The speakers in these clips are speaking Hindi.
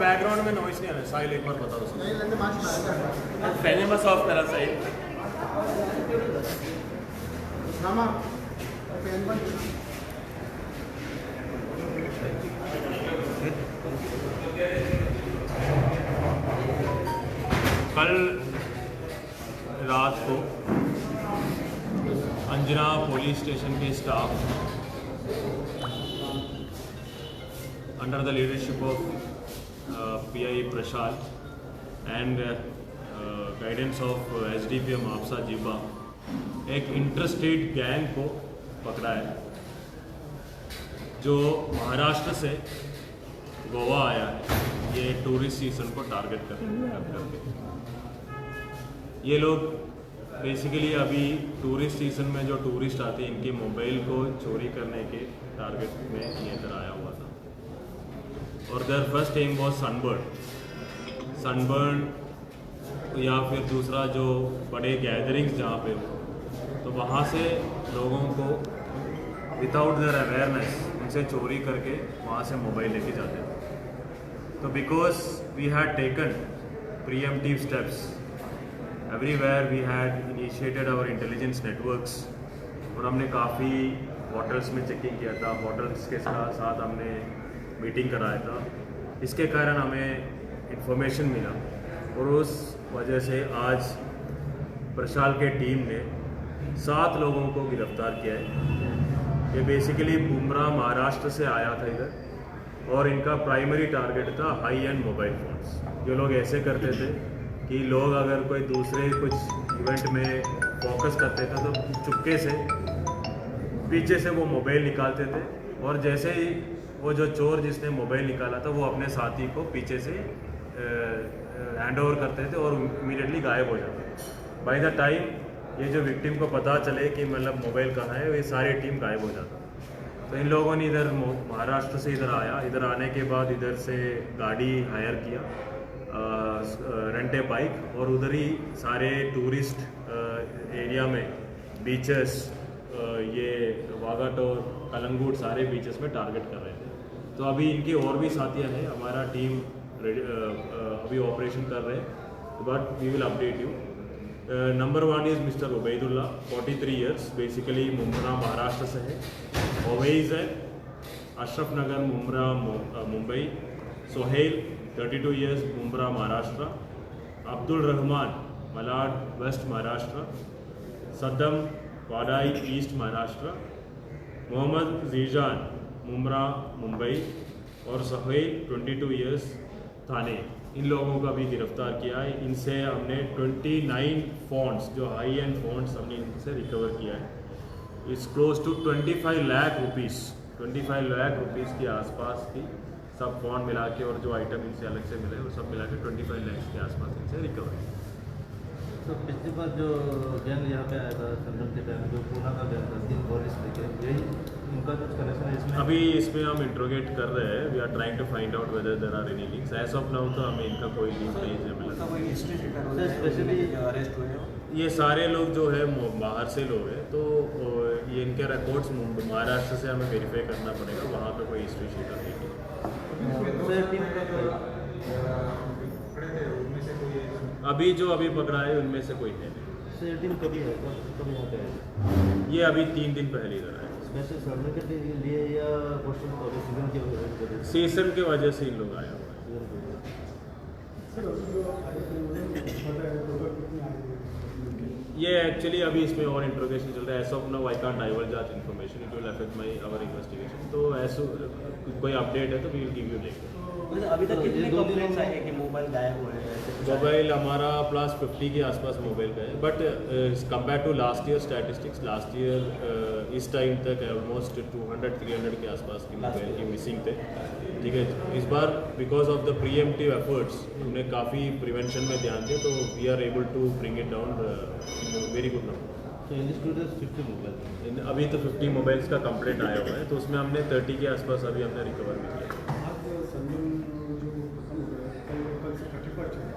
बैकग्राउंड में नॉइस नहीं आ रहा है। साहिल एक बार बता दो। पहले बस ऑफ करा साहिल। कल रात को अंजना पुलिस स्टेशन के staff under the leadership of PI Prashal and guidance of SDPM आपसा जीबा एक इंटरस्टेट गैंग को पकड़ा है जो महाराष्ट्र से गोवा आया है। ये टूरिस्ट सीजन को टारगेट करके ये लोग बेसिकली अभी टूरिस्ट सीजन में जो टूरिस्ट आते हैं इनके मोबाइल को चोरी करने के टारगेट में ये इधर आया हुआ था। और their first aim was Sunburn या फिर दूसरा जो बड़े गैदरिंग्स जहाँ पे हो तो वहाँ से लोगों को विदाउट देयर अवेयरनेस उनसे चोरी करके वहाँ से मोबाइल लेके जाते थे। तो because we had taken preemptive steps everywhere, we had initiated our intelligence networks और हमने काफ़ी होटल्स में चेकिंग किया था, होटल्स के साथ हमने मीटिंग कराया था। इसके कारण हमें इंफॉर्मेशन मिला और उस वजह से आज प्रशाल के टीम ने 7 लोगों को गिरफ्तार किया है। ये बेसिकली बुमरा महाराष्ट्र से आया था इधर और इनका प्राइमरी टारगेट था हाई एंड मोबाइल फ़ोन्स। ये लोग ऐसे करते थे कि लोग अगर कोई दूसरे कुछ इवेंट में फोकस करते थे तो चुपके से पीछे से वो मोबाइल निकालते थे और जैसे ही वो जो चोर जिसने मोबाइल निकाला था वो अपने साथी को पीछे से हैंड ओवर करते थे और इमीडिएटली गायब हो जाते थे। बाय द टाइम ये जो विक्टिम को पता चले कि मतलब मोबाइल कहाँ है, ये सारी टीम गायब हो जाता। तो इन लोगों ने इधर महाराष्ट्र से इधर आया, इधर आने के बाद इधर से गाड़ी हायर किया, रेंटे बाइक, और उधर ही सारे टूरिस्ट एरिया में बीचेस, ये वागाटोर, कलंगूट, सारे बीचेस में टारगेट कर रहे थे। तो अभी इनके और भी साथियाँ हैं, हमारा टीम अभी ऑपरेशन कर रहे हैं, but we will update you. Number 1 is mister Ubaidullah, 43 years, basically Mumbra Maharashtra से है। ओवैस है, अशरफ नगर मुंब्रा मुंबई। सोहेल 32 ईयर्स, मुंब्रा महाराष्ट्र। अब्दुल रहमान मलाड वेस्ट महाराष्ट्र। सद्दम वाडाई ईस्ट महाराष्ट्र। मोहम्मद जीजान मुंब्रा मुंबई और सोहेल 22 ईयर्स थाने। इन लोगों का भी गिरफ्तार किया है। इनसे हमने 29 फ़ोन्स, जो हाई एंड फ़ोन्स हमने इनसे रिकवर किया है। It's close to 25 lakh rupees, 25 lakh rupees के आसपास की सब फ़ोन मिला के और जो आइटम इनसे अलग से मिले वो सब मिला के 25 लाख के आसपास इनसे रिकवर किया। तो पिछली बार जो गैंग यहाँ पे आया था संगम के टाइम, जो पूना का गैंग था 3 पुलिस लेके, यही इनका कुछ कनेक्शन है इसमें? अभी इसमें हम इंट्रोगेट कर रहे हैं। We are trying to find out whether there are any links. As of now तो हमें इनका कोई लिंक नहीं है मिला। स्पेशली अरेस्ट हुए हो? ये सारे लोग जो है बाहर से लोग हैं, तो ये इनके रिकॉर्ड्स महाराष्ट्र से हमें वेरीफाई करना पड़ेगा, वहाँ पे कोई हिस्ट्री शीटर नहीं है। अभी जो अभी पकड़ा है उनमें से कोई है नहीं। टीम कभी है, कभी यहाँ पे है? ये अभी 3 दिन पहले इधर आए। स्पेशल सर्वे के लिए या सीजन की वजह से? सीजन के वजह से इन लोग आया हुआ है। ये एक्चुअली अभी इसमें और इंट्रोगेशन चल रहा है। As of now I can't divulge that information, it will affect my our investigation. तो ऐसा कोई अपडेट है तो we will give you later. अभी तक कितने कंप्लेंट्स आए हैं कि मोबाइल गायब हुए हैं? मोबाइल हमारा प्लस 50 के आसपास मोबाइल का है, but compare to last year statistics, last year इस टाइम तक ऑलमोस्ट 200-300 के आसपास की मोबाइल की मिसिंग थे। ठीक है, इस बार because of the preemptive efforts हमने काफ़ी प्रिवेंशन में ध्यान दिया, तो we are able to bring it down very good number. तो इन दिस 50 मोबाइल, अभी तो 50 मोबाइल्स का कंप्लेंट आया हुआ है, तो उसमें हमने 30 के आसपास अभी हमने रिकवर भी किया।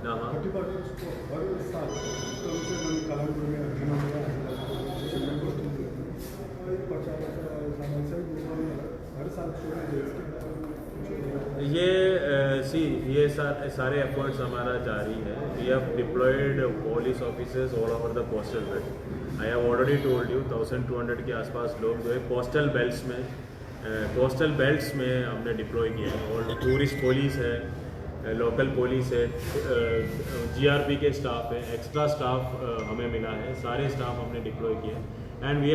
हाँ, ये सी ये सारे एफर्ट्स हमारा जारी है. We have deployed police officers all over the coastal belt. I have already told you 1200 के आसपास लोग जो है कोस्टल बेल्ट्स में हमने डिप्लॉय किया है. और टूरिस्ट पुलिस है, लोकल पुलिस है, GRP के स्टाफ है, एक्स्ट्रा स्टाफ हमें मिला है, सारे स्टाफ हमने डिप्लॉय किए. And we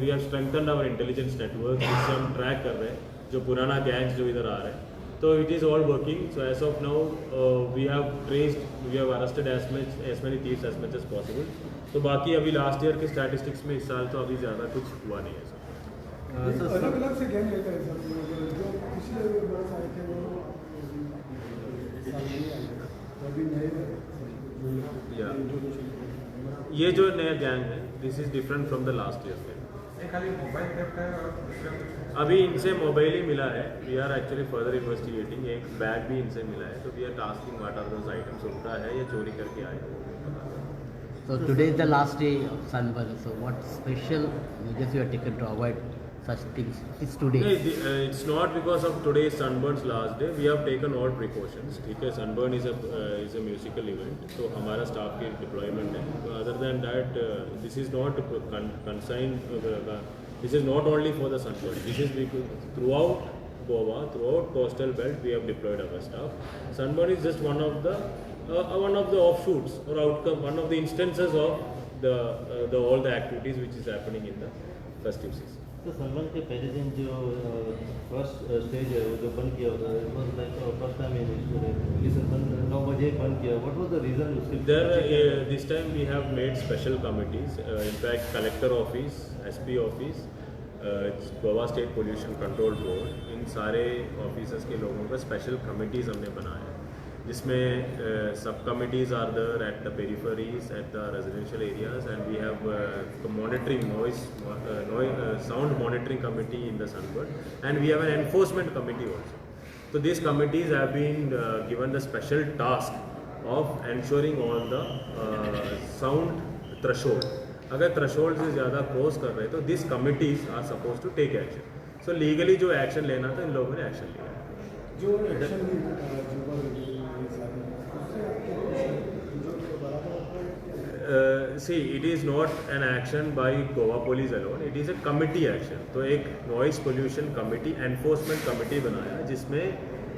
have strengthened our intelligence network, जिससे हम ट्रैक कर रहे हैं जो पुराना गैंग्स जो इधर आ रहे हैं. तो it is all working. So as of now we have arrested as many thieves as much as possible. तो बाकी अभी लास्ट ईयर के स्टैटिस्टिक्स में इस साल तो अभी ज़्यादा कुछ हुआ नहीं है सर. अलग अलग से गैंग लेता है सर, जो पिछले बरस आए थे वो अभी नए ये जो नया गैंग है this is different from the last year gang. खाली मोबाइल थेफ्ट है. अभी इनसे मोबाइल ही मिला है. We are actually further investigating. एक बैग भी इनसे मिला है. तो we are tasking what are those items. उनका है या चोरी करके आए. So today is the last day of Sunburn. So what special measures you have taken to avoid such things? It's today. It's not because of today's Sunburn's last day. We have taken all precautions. ठीक है. Sunburn is a musical event. तो हमारा स्टाफ की डिप्लॉयमेंट है. तो other than that this is not concerned. This is not only for the Sunburn. This is because throughout Goa, throughout coastal belt, we have deployed our staff. Sunburn is just one of the offshoots or outcome, one of the instances of the all the activities which is happening in the festive season. तो सनबर्न के पहले दिन जो फर्स्ट स्टेज है वो जो बंद किया होता है, वो लाइक फर्स्ट टाइम ये सनबर्न 9 बजे बंद किया. व्हाट वाज द रीजन उसके? This time we have made special committees. In fact, collector office, SP office, Goa state pollution control board, इन सारे ऑफिसर्स के लोगों का स्पेशल कमिटीज़ हमने बनाया है, जिसमें सब committees are there at the peripheries, at the residential areas, and we have monitoring noise sound monitoring committee in the Sunburn, and we have an enforcement committee also. So these committees have been given the special task of ensuring all the sound threshold. अगर थ्रेशोल्ड से ज़्यादा क्रॉस कर रहे तो this committees are suppose to take action. So legally जो एक्शन लेना था इन लोगों ने एक्शन लिया. जो action see it is not an action by Goa police alone, it is a committee action. तो एक noise pollution committee, enforcement committee बनाया जिसमें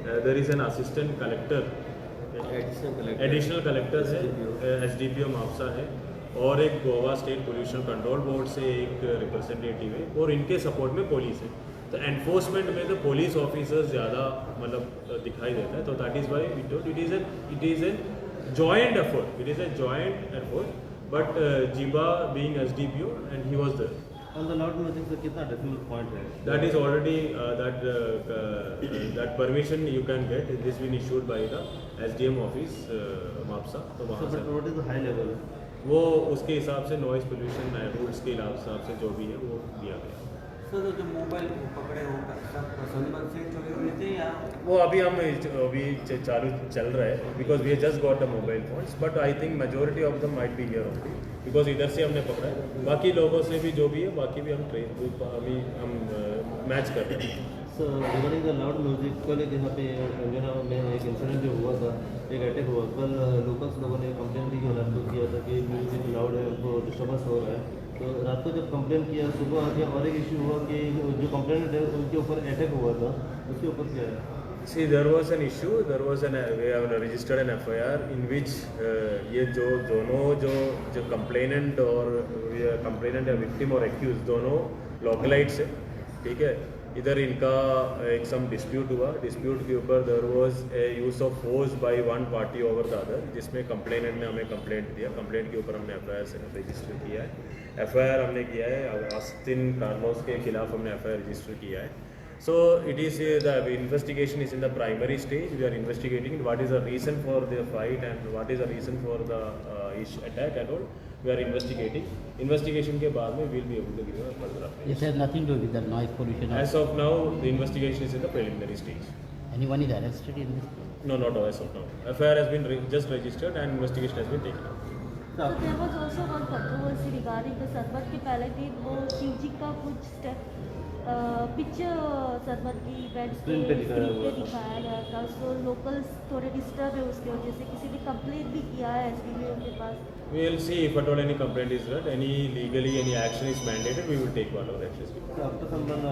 there is an assistant collector, additional collector है, SDPO मापसा है, और एक Goa state pollution control board से एक रिप्रेजेंटेटिव है, और इनके सपोर्ट में पुलिस है. तो एनफोर्समेंट में तो पुलिस ऑफिसर्स ज़्यादा मतलब दिखाई देता है. तो that is why we told it is an joint effort. It is a joint effort, but Jiba being SDPO and he was there. On the loud music से कितना डेसिमल पॉइंट है? That is already that permission you can get. This been issued by the SDM office Mapusa. तो वहाँ से what is the high level? वो उसके हिसाब से नॉइस पोल्यूशन रूल्स के हिसाब से जो भी है वो दिया गया. सर जो मोबाइल पकड़े हो सब सनबर्न से चोरी हुए थे या? वो अभी हम चालू चल रहा है, because we just got the mobile phones, but I think majority of them might be here only, because इधर से हमने पकड़ा है. बाकी लोगों से भी जो भी है बाकी भी हम मैच कर रहे हैं. So regarding the loud music, कल एक यहाँ पे अंजना में एक इंसिडेंट जो हुआ था, एक अटैक हुआ. कल लोकल्स लोगों ने कंप्लेन की कि रात को किया था कि म्यूजिक लाउड है, उनको डिस्टर्बेंस हो रहा है. तो रात को जब कंप्लेन किया, सुबह आके और एक इशू हुआ कि जो कंप्लेनेंट है उनके ऊपर अटैक हुआ था. उसके ऊपर क्या है? See, there was an issue. We have registered an FIR in which ये जो दोनों जो complainant और complainant या victim और accused दोनों localites है, ठीक है. इधर इनका एक सम डिस्प्यूट हुआ. डिस्प्यूट के ऊपर there was a use of force by one party over the other, जिसमें कंप्लेनेंट ने हमें कंप्लेंट दिया. कंप्लेंट के ऊपर हमने FIR रजिस्टर किया है. FIR हमने किया है आस्टिन कार्लोस के खिलाफ हमने FIR रजिस्टर किया है. So it is the investigation is in the primary stage. We are investigating what is the reason for the fight and what is the reason for the attack and all. We are investigating. Investigation के बाद में we'll be able to give you a further update. It has nothing to do with the noise pollution. As of now, the investigation is in the preliminary stage. Anyone is arrested in this? No, not as of now. FIR has been just registered and investigation has been taken up. So there was also one controversy regarding the Sunburn के पहले दिन वो शिव जी का कुछ स्टेप पिक्चर सरमद की इवेंट Screen पे दिखाया हुआ था। दिखाया गया था। सो लोकल्स थोड़े डिस्टर्ब है उसकी वजह से। किसी ने कंप्लेंट भी किया है एसडीओ के पास। We will see if at all any complaint is there, any legally any action is mandated, we will take whatever action is required. After sunburn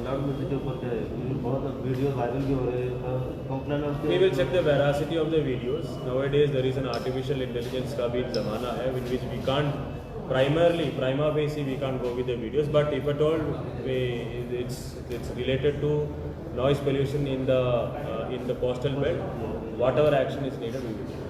loud music के ऊपर क्या है, क्योंकि बहुत वीडियो वायरल भी हो रहे हैं, complaint We will check the veracity of the videos. Nowadays there is an artificial intelligence का भी ज़माना है in which we can't prima facie we can't go with the videos, but if at all it's related to noise pollution in the coastal belt, whatever action is needed we will take.